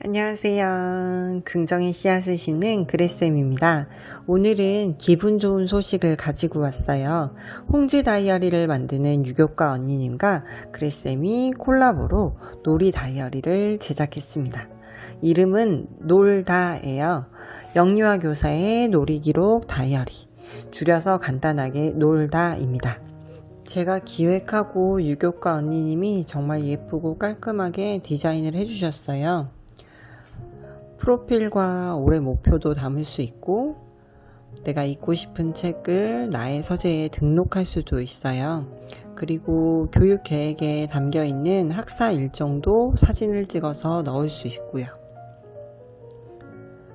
안녕하세요. 긍정의 씨앗을 심는 그레쌤입니다. 오늘은 기분 좋은 소식을 가지고 왔어요. 홍지 다이어리를 만드는 유교과 언니님과 그레쌤이 콜라보로 놀이 다이어리를 제작했습니다. 이름은 놀다예요. 영유아 교사의 놀이 기록 다이어리, 줄여서 간단하게 놀다입니다. 제가 기획하고 유교과 언니님이 정말 예쁘고 깔끔하게 디자인을 해주셨어요. 프로필과 올해 목표도 담을 수 있고 내가 읽고 싶은 책을 나의 서재에 등록할 수도 있어요. 그리고 교육 계획에 담겨 있는 학사 일정도 사진을 찍어서 넣을 수 있고요.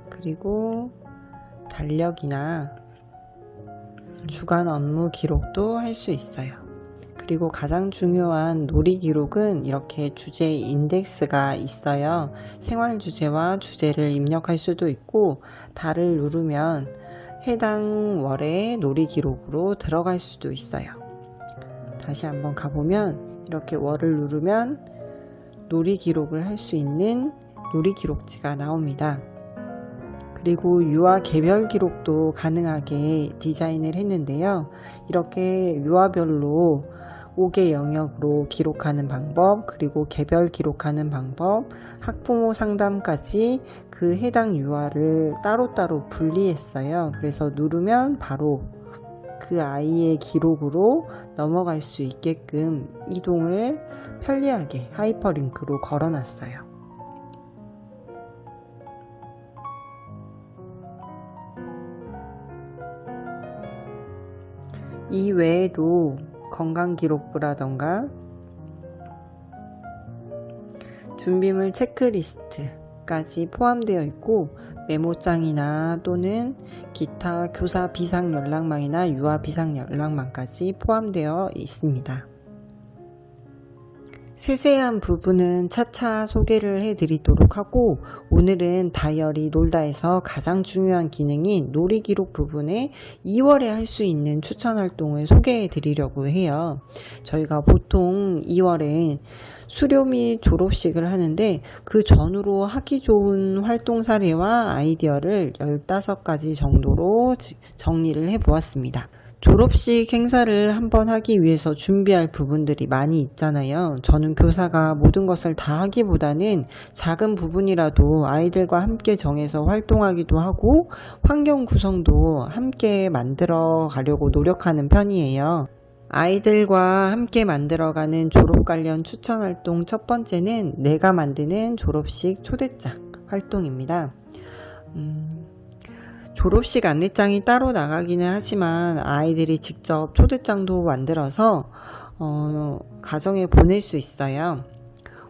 그리고 달력이나 주간 업무 기록도 할 수 있어요. 그리고 가장 중요한 놀이 기록은 이렇게 주제 인덱스가 있어요. 생활 주제와 주제를 입력할 수도 있고 달을 누르면 해당 월의 놀이 기록으로 들어갈 수도 있어요. 다시 한번 가보면 이렇게 월을 누르면 놀이 기록을 할 수 있는 놀이 기록지가 나옵니다. 그리고 유아 개별 기록도 가능하게 디자인을 했는데요. 이렇게 유아별로 5개 영역으로 기록하는 방법, 그리고 개별 기록하는 방법, 학부모 상담까지 그 해당 유아를 따로따로 분리했어요. 그래서 누르면 바로 그 아이의 기록으로 넘어갈 수 있게끔 이동을 편리하게 하이퍼링크로 걸어놨어요. 이 외에도 건강기록부라던가 준비물 체크리스트까지 포함되어 있고 메모장이나 또는 기타 교사 비상연락망이나 유아 비상연락망까지 포함되어 있습니다. 세세한 부분은 차차 소개를 해드리도록 하고 오늘은 다이어리 놀다에서 가장 중요한 기능인 놀이 기록 부분에 2월에 할 수 있는 추천 활동을 소개해 드리려고 해요. 저희가 보통 2월에 수료 및 졸업식을 하는데 그 전후로 하기 좋은 활동 사례와 아이디어를 15가지 정도로 정리를 해 보았습니다. 졸업식 행사를 한번 하기 위해서 준비할 부분들이 많이 있잖아요. 저는 교사가 모든 것을 다 하기보다는 작은 부분이라도 아이들과 함께 정해서 활동하기도 하고 환경 구성도 함께 만들어 가려고 노력하는 편이에요. 아이들과 함께 만들어가는 졸업 관련 추천 활동 첫 번째는 내가 만드는 졸업식 초대장 활동입니다. 졸업식 안내장이 따로 나가기는 하지만 아이들이 직접 초대장도 만들어서 가정에 보낼 수 있어요.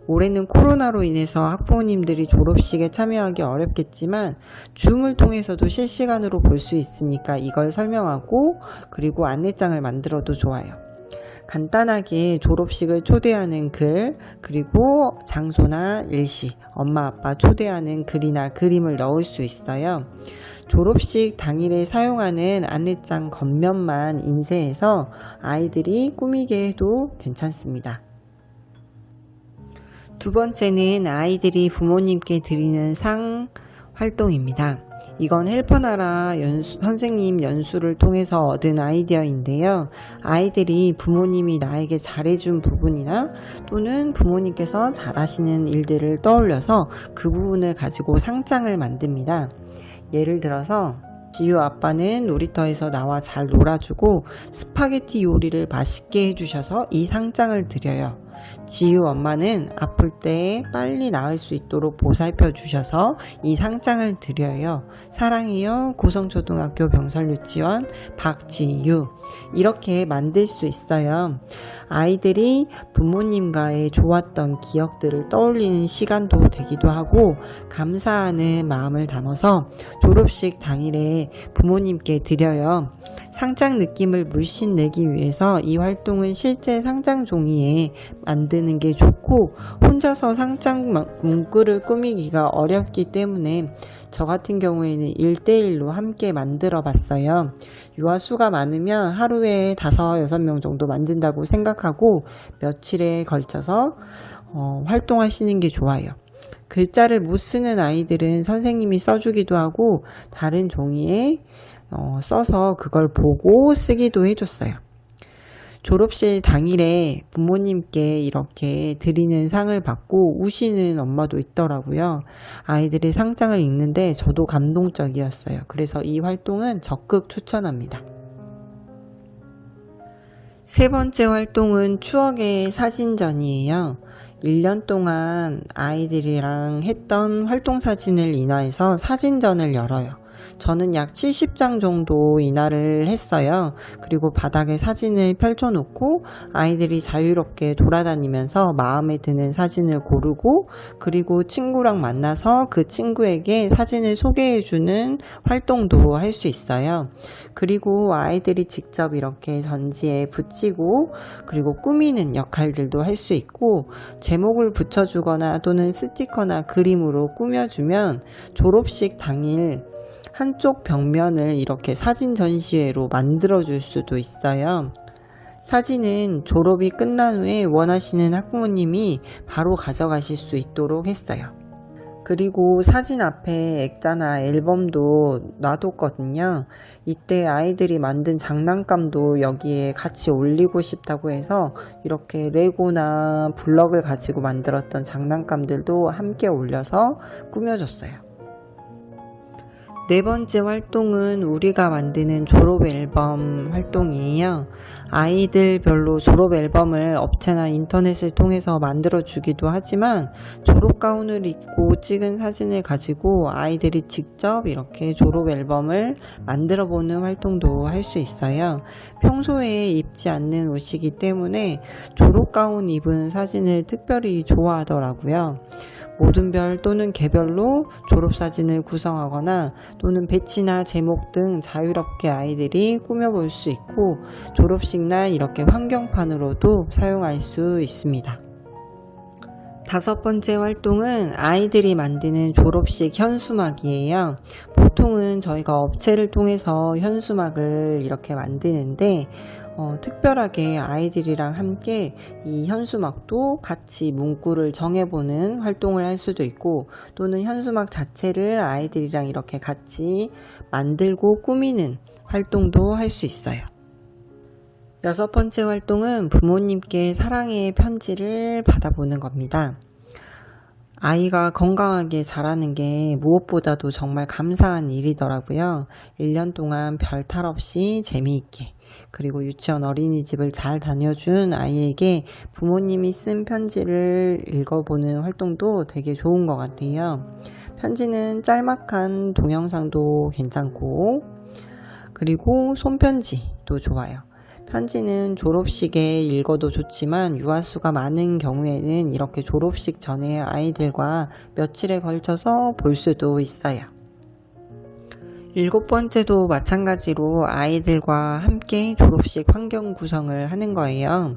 올해는 코로나로 인해서 학부모님들이 졸업식에 참여하기 어렵겠지만 줌을 통해서도 실시간으로 볼 수 있으니까 이걸 설명하고 그리고 안내장을 만들어도 좋아요. 간단하게 졸업식을 초대하는 글, 그리고 장소나 일시, 엄마 아빠 초대하는 글이나 그림을 넣을 수 있어요. 졸업식 당일에 사용하는 안내장 겉면만 인쇄해서 아이들이 꾸미게 해도 괜찮습니다. 두 번째는 아이들이 부모님께 드리는 상 활동입니다. 이건 헬퍼나라 선생님 연수를 통해서 얻은 아이디어인데요. 아이들이 부모님이 나에게 잘해준 부분이나 또는 부모님께서 잘하시는 일들을 떠올려서 그 부분을 가지고 상장을 만듭니다. 예를 들어서 지유 아빠는 놀이터에서 나와 잘 놀아주고 스파게티 요리를 맛있게 해주셔서 이 상장을 드려요. 지유 엄마는 아플 때 빨리 나을 수 있도록 보살펴 주셔서 이 상장을 드려요. 사랑해요. 고성초등학교 병설유치원 박지유. 이렇게 만들 수 있어요. 아이들이 부모님과의 좋았던 기억들을 떠올리는 시간도 되기도 하고 감사하는 마음을 담아서 졸업식 당일에 부모님께 드려요. 상장 느낌을 물씬 내기 위해서 이 활동은 실제 상장 종이에 만드는 게 좋고, 혼자서 상장 문구를 꾸미기가 어렵기 때문에 저 같은 경우에는 1대1로 함께 만들어 봤어요. 유아수가 많으면 하루에 5, 6명 정도 만든다고 생각하고 며칠에 걸쳐서 활동하시는 게 좋아요. 글자를 못 쓰는 아이들은 선생님이 써주기도 하고 다른 종이에 써서 그걸 보고 쓰기도 해줬어요. 졸업식 당일에 부모님께 이렇게 드리는 상을 받고 우시는 엄마도 있더라고요. 아이들이 상장을 읽는데 저도 감동적이었어요. 그래서 이 활동은 적극 추천합니다. 세 번째 활동은 추억의 사진전이에요. 1년 동안 아이들이랑 했던 활동 사진을 인화해서 사진전을 열어요. 저는 약 70장 정도 인화를 했어요. 그리고 바닥에 사진을 펼쳐놓고 아이들이 자유롭게 돌아다니면서 마음에 드는 사진을 고르고, 그리고 친구랑 만나서 그 친구에게 사진을 소개해주는 활동도 할 수 있어요. 그리고 아이들이 직접 이렇게 전지에 붙이고 그리고 꾸미는 역할들도 할 수 있고, 제목을 붙여주거나 또는 스티커나 그림으로 꾸며주면 졸업식 당일 한쪽 벽면을 이렇게 사진 전시회로 만들어줄 수도 있어요. 사진은 졸업이 끝난 후에 원하시는 학부모님이 바로 가져가실 수 있도록 했어요. 그리고 사진 앞에 액자나 앨범도 놔뒀거든요. 이때 아이들이 만든 장난감도 여기에 같이 올리고 싶다고 해서 이렇게 레고나 블럭을 가지고 만들었던 장난감들도 함께 올려서 꾸며줬어요. 네 번째 활동은 우리가 만드는 졸업 앨범 활동이에요. 아이들별로 졸업 앨범을 업체나 인터넷을 통해서 만들어 주기도 하지만, 졸업 가운을 입고 찍은 사진을 가지고 아이들이 직접 이렇게 졸업 앨범을 만들어 보는 활동도 할 수 있어요. 평소에 입지 않는 옷이기 때문에 졸업 가운 입은 사진을 특별히 좋아하더라고요. 모든 별 또는 개별로 졸업사진을 구성하거나 또는 배지나 제목 등 자유롭게 아이들이 꾸며볼 수 있고, 졸업식날 이렇게 환경판으로도 사용할 수 있습니다. 다섯 번째 활동은 아이들이 만드는 졸업식 현수막이에요. 보통은 저희가 업체를 통해서 현수막을 이렇게 만드는데, 특별하게 아이들이랑 함께 이 현수막도 같이 문구를 정해보는 활동을 할 수도 있고, 또는 현수막 자체를 아이들이랑 이렇게 같이 만들고 꾸미는 활동도 할 수 있어요. 여섯 번째 활동은 부모님께 사랑의 편지를 받아보는 겁니다. 아이가 건강하게 자라는 게 무엇보다도 정말 감사한 일이더라고요. 1년 동안 별 탈 없이 재미있게, 그리고 유치원 어린이집을 잘 다녀준 아이에게 부모님이 쓴 편지를 읽어보는 활동도 되게 좋은 것 같아요. 편지는 짤막한 동영상도 괜찮고, 그리고 손편지도 좋아요. 편지는 졸업식에 읽어도 좋지만 유아수가 많은 경우에는 이렇게 졸업식 전에 아이들과 며칠에 걸쳐서 볼 수도 있어요. 일곱 번째도 마찬가지로 아이들과 함께 졸업식 환경 구성을 하는 거예요.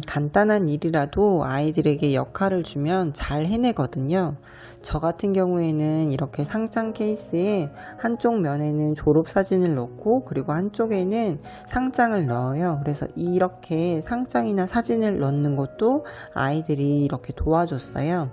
간단한 일이라도 아이들에게 역할을 주면 잘 해내거든요. 저 같은 경우에는 이렇게 상장 케이스에 한쪽 면에는 졸업사진을 넣고 그리고 한쪽에는 상장을 넣어요. 그래서 이렇게 상장이나 사진을 넣는 것도 아이들이 이렇게 도와줬어요.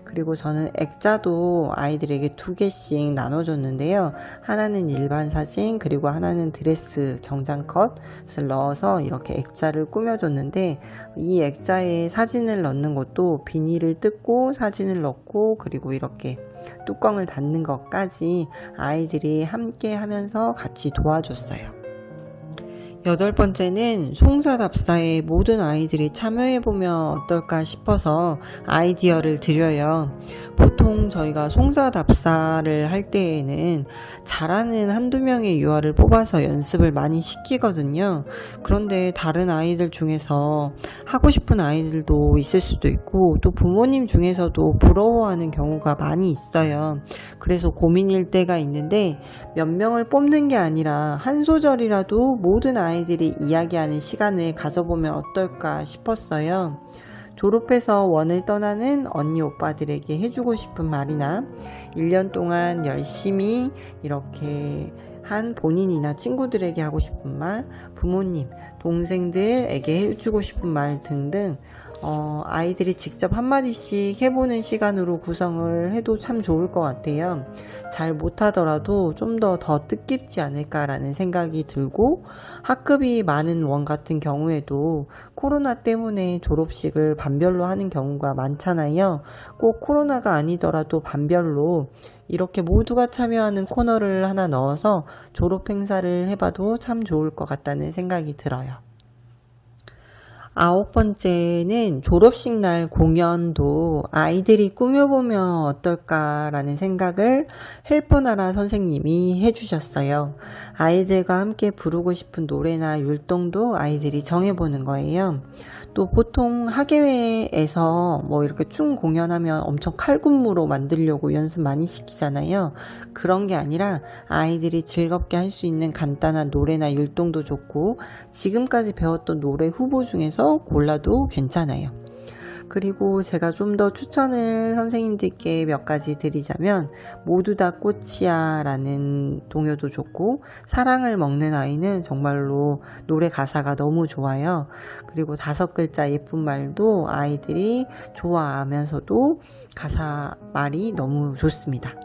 그리고 저는 액자도 아이들에게 2개씩 나눠줬는데요. 하나는 일반 사진, 그리고 하나는 드레스 정장 컷을 넣어서 이렇게 액자를 꾸며줬는데, 이 액자에 사진을 넣는 것도 비닐을 뜯고 사진을 넣고 그리고 이렇게 뚜껑을 닫는 것까지 아이들이 함께 하면서 같이 도와줬어요. 8번째는 송사답사에 모든 아이들이 참여해보면 어떨까 싶어서 아이디어를 드려요. 보통 저희가 송사답사를 할 때에는 잘하는 한두 명의 유아를 뽑아서 연습을 많이 시키거든요. 그런데 다른 아이들 중에서 하고 싶은 아이들도 있을 수도 있고 또 부모님 중에서도 부러워하는 경우가 많이 있어요. 그래서 고민일 때가 있는데 몇 명을 뽑는 게 아니라 한 소절이라도 모든 아이들이 이야기하는 시간을 가져보면 어떨까 싶었어요. 졸업해서 원을 떠나는 언니 오빠들에게 해주고 싶은 말이나 1년 동안 열심히 이렇게 한 본인이나 친구들에게 하고 싶은 말, 부모님, 동생들에게 해주고 싶은 말 등등 아이들이 직접 한마디씩 해보는 시간으로 구성을 해도 참 좋을 것 같아요. 잘 못하더라도 좀 더 뜻깊지 않을까라는 생각이 들고, 학급이 많은 원 같은 경우에도 코로나 때문에 졸업식을 반별로 하는 경우가 많잖아요. 꼭 코로나가 아니더라도 반별로 이렇게 모두가 참여하는 코너를 하나 넣어서 졸업 행사를 해봐도 참 좋을 것 같다는 생각이 들어요. 9번째는 졸업식 날 공연도 아이들이 꾸며보면 어떨까라는 생각을 헬퍼나라 선생님이 해주셨어요. 아이들과 함께 부르고 싶은 노래나 율동도 아이들이 정해보는 거예요. 또 보통 학예회에서 이렇게 춤 공연하면 엄청 칼군무로 만들려고 연습 많이 시키잖아요. 그런 게 아니라 아이들이 즐겁게 할 수 있는 간단한 노래나 율동도 좋고, 지금까지 배웠던 노래 후보 중에서 골라도 괜찮아요. 그리고 제가 좀 더 추천을 선생님들께 몇 가지 드리자면, 모두 다 꽃이야 라는 동요도 좋고, 사랑을 먹는 아이는 정말로 노래 가사가 너무 좋아요. 그리고 5글자 예쁜 말도 아이들이 좋아하면서도 가사 말이 너무 좋습니다.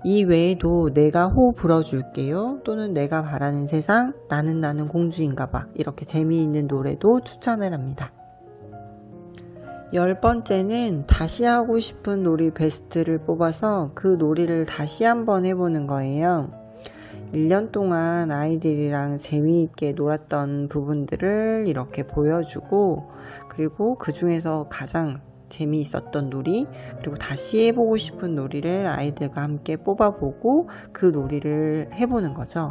이 외에도 내가 호 불어줄게요, 또는 내가 바라는 세상, 나는 공주인가봐, 이렇게 재미있는 노래도 추천을 합니다. 10번째는 다시 하고 싶은 놀이 베스트를 뽑아서 그 놀이를 다시 한번 해보는 거예요. 1년 동안 아이들이랑 재미있게 놀았던 부분들을 이렇게 보여주고, 그리고 그 중에서 가장 재미있었던 놀이, 그리고 다시 해보고 싶은 놀이를 아이들과 함께 뽑아보고 그 놀이를 해보는 거죠.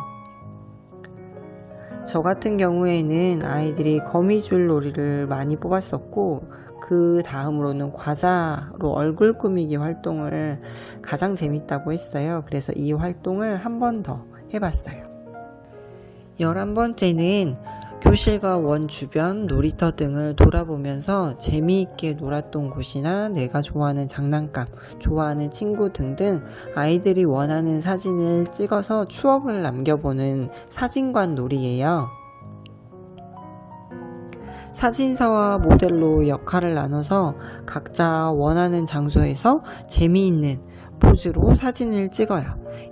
저 같은 경우에는 아이들이 거미줄 놀이를 많이 뽑았었고, 그 다음으로는 과자로 얼굴 꾸미기 활동을 가장 재밌다고 했어요. 그래서 이 활동을 한 번 더 해봤어요. 11번째는 교실과 원 주변 놀이터 등을 돌아보면서 재미있게 놀았던 곳이나 내가 좋아하는 장난감, 좋아하는 친구 등등 아이들이 원하는 사진을 찍어서 추억을 남겨보는 사진관 놀이예요. 사진사와 모델로 역할을 나눠서 각자 원하는 장소에서 재미있는 포즈로 사진을 찍어요.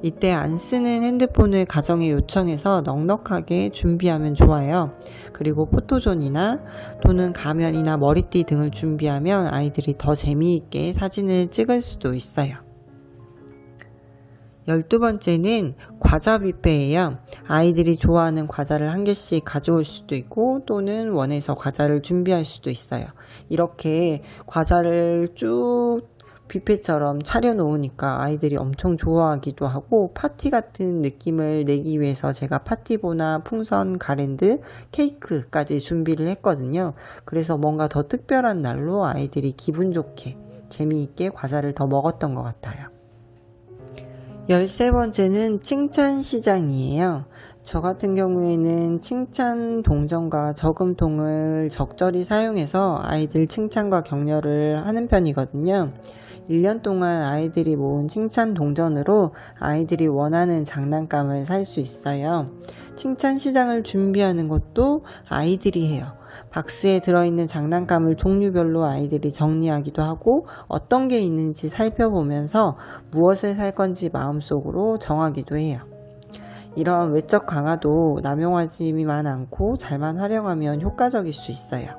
이때 안 쓰는 핸드폰을 가정에 요청해서 넉넉하게 준비하면 좋아요. 그리고 포토존이나 또는 가면이나 머리띠 등을 준비하면 아이들이 더 재미있게 사진을 찍을 수도 있어요. 12번째는 과자 뷔페예요. 아이들이 좋아하는 과자를 한 개씩 가져올 수도 있고, 또는 원해서 과자를 준비할 수도 있어요. 이렇게 과자를 쭉 뷔페처럼 차려놓으니까 아이들이 엄청 좋아하기도 하고, 파티 같은 느낌을 내기 위해서 제가 파티보나 풍선, 가랜드, 케이크까지 준비를 했거든요. 그래서 뭔가 더 특별한 날로 아이들이 기분 좋게 재미있게 과자를 더 먹었던 것 같아요. 13번째는 칭찬 시장이에요. 저 같은 경우에는 칭찬 동전과 저금통을 적절히 사용해서 아이들 칭찬과 격려를 하는 편이거든요. 1년 동안 아이들이 모은 칭찬 동전으로 아이들이 원하는 장난감을 살 수 있어요. 칭찬 시장을 준비하는 것도 아이들이 해요. 박스에 들어있는 장난감을 종류별로 아이들이 정리하기도 하고, 어떤 게 있는지 살펴보면서 무엇을 살 건지 마음속으로 정하기도 해요. 이런 외적 강화도 남용하지만 않고 잘만 활용하면 효과적일 수 있어요.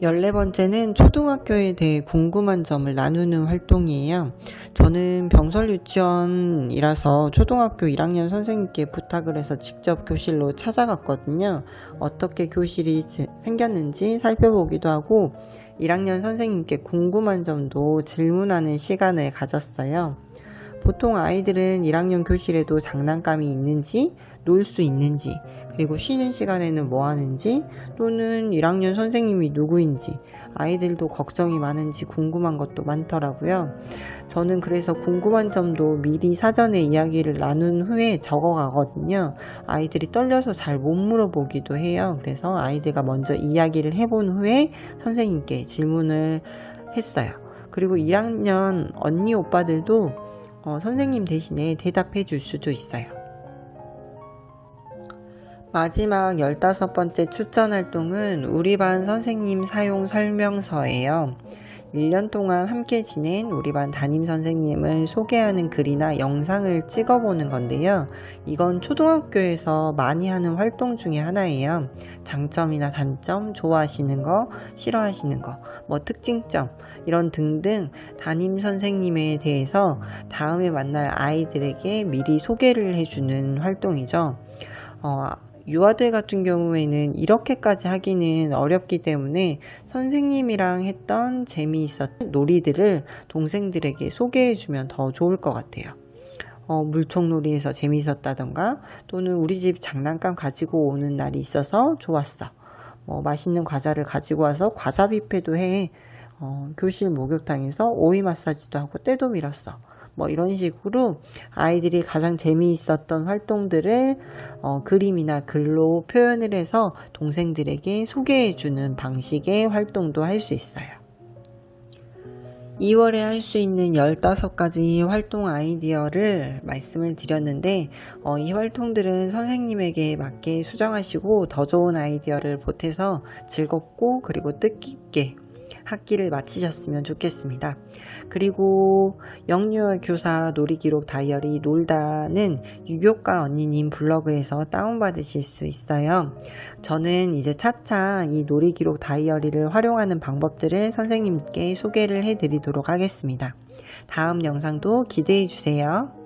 14번째는 초등학교에 대해 궁금한 점을 나누는 활동이에요. 저는 병설 유치원이라서 초등학교 1학년 선생님께 부탁을 해서 직접 교실로 찾아갔거든요. 어떻게 교실이 생겼는지 살펴보기도 하고 1학년 선생님께 궁금한 점도 질문하는 시간을 가졌어요. 보통 아이들은 1학년 교실에도 장난감이 있는지, 놀 수 있는지, 그리고 쉬는 시간에는 뭐 하는지, 또는 1학년 선생님이 누구인지, 아이들도 걱정이 많은지 궁금한 것도 많더라고요. 저는 그래서 궁금한 점도 미리 사전에 이야기를 나눈 후에 적어가거든요. 아이들이 떨려서 잘 못 물어보기도 해요. 그래서 아이들과 먼저 이야기를 해본 후에 선생님께 질문을 했어요. 그리고 1학년 언니 오빠들도 선생님 대신에 대답해 줄 수도 있어요. 마지막 15번째 추천 활동은 우리 반 선생님 사용 설명서예요. 1년 동안 함께 지낸 우리 반 담임 선생님을 소개하는 글이나 영상을 찍어보는 건데요. 이건 초등학교에서 많이 하는 활동 중에 하나예요. 장점이나 단점, 좋아하시는 거, 싫어하시는 거, 특징점 이런 등등 담임 선생님에 대해서 다음에 만날 아이들에게 미리 소개를 해주는 활동이죠. 유아들 같은 경우에는 이렇게까지 하기는 어렵기 때문에 선생님이랑 했던 재미있었던 놀이들을 동생들에게 소개해주면 더 좋을 것 같아요. 물총놀이에서 재미있었다던가 또는 우리 집 장난감 가지고 오는 날이 있어서 좋았어. 맛있는 과자를 가지고 와서 과자 뷔페도 해. 교실 목욕탕에서 오이 마사지도 하고 때도 밀었어. 이런 식으로 아이들이 가장 재미있었던 활동들을 그림이나 글로 표현을 해서 동생들에게 소개해주는 방식의 활동도 할 수 있어요. 2월에 할 수 있는 15가지 활동 아이디어를 말씀을 드렸는데 이 활동들은 선생님에게 맞게 수정하시고 더 좋은 아이디어를 보태서 즐겁고 그리고 뜻깊게 학기를 마치셨으면 좋겠습니다. 그리고 영유아 교사 놀이기록 다이어리 놀다는 유교과 언니님 블로그에서 다운받으실 수 있어요. 저는 이제 차차 이 놀이기록 다이어리를 활용하는 방법들을 선생님께 소개를 해드리도록 하겠습니다. 다음 영상도 기대해 주세요.